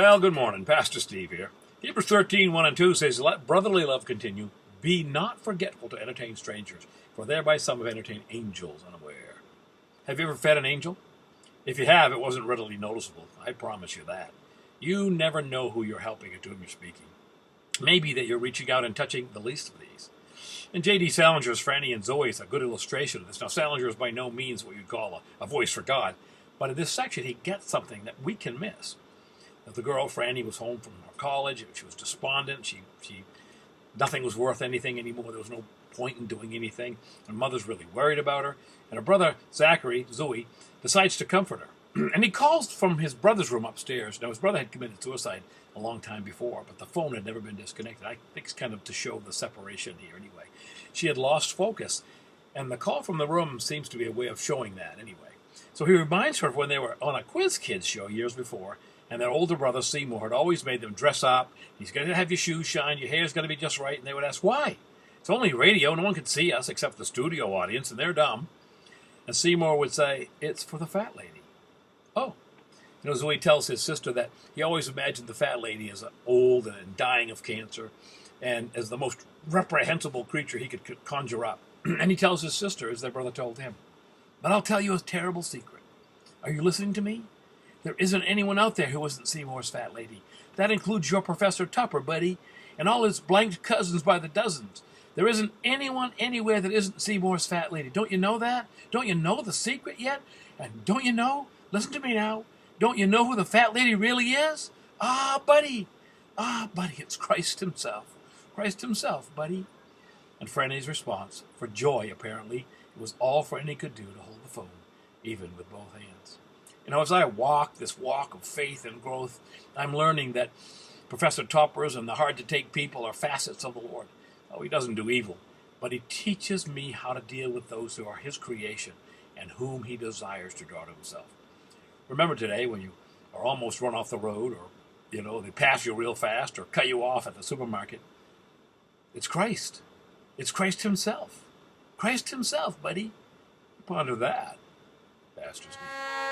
Well, good morning. Pastor Steve here. Hebrews 13, 1 and 2 says, "Let brotherly love continue. Be not forgetful to entertain strangers, for thereby some have entertained angels unaware." Have you ever fed an angel? If you have, it wasn't readily noticeable. I promise you that. You never know who you're helping or to whom you're speaking. Maybe that you're reaching out and touching the least of these. And J.D. Salinger's Franny and Zoe is a good illustration of this. Now, Salinger is by no means what you'd call a voice for God, but in this section, he gets something that we can miss. The girl, Franny, was home from her college. She was despondent. She nothing was worth anything anymore. There was no point in doing anything. Her mother's really worried about her. And her brother, Zachary, Zoe, decides to comfort her. And he calls from his brother's room upstairs. Now, his brother had committed suicide a long time before, but the phone had never been disconnected. I think it's kind of to show the separation here anyway. She had lost focus, and the call from the room seems to be a way of showing that anyway. So he reminds her of when they were on a Quiz Kids show years before, and their older brother, Seymour, had always made them dress up. He's going to have your shoes shine, your hair's going to be just right, and they would ask, why? It's only radio, no one can see us except the studio audience, and they're dumb. And Seymour would say, it's for the fat lady. Oh. Zoe tells his sister that he always imagined the fat lady as old and dying of cancer, and as the most reprehensible creature he could conjure up. And he tells his sister, as their brother told him, but I'll tell you a terrible secret. Are you listening to me? There isn't anyone out there who isn't Seymour's fat lady. That includes your Professor Tupper, buddy, and all his blanked cousins by the dozens. There isn't anyone anywhere that isn't Seymour's fat lady. Don't you know that? Don't you know the secret yet? And don't you know? Listen to me now. Don't you know who the fat lady really is? Buddy, it's Christ himself. Christ himself, buddy. And Franny's response, for joy apparently, it was all Franny could do to hold the phone, even with both hands. As I walk this walk of faith and growth, I'm learning that Professor Toppers and the hard-to-take people are facets of the Lord. Oh, he doesn't do evil, but he teaches me how to deal with those who are his creation and whom he desires to draw to himself. Remember today when you are almost run off the road, or, they pass you real fast or cut you off at the supermarket. It's Christ. It's Christ himself. Christ himself, buddy. Ponder that, Pastor Steve.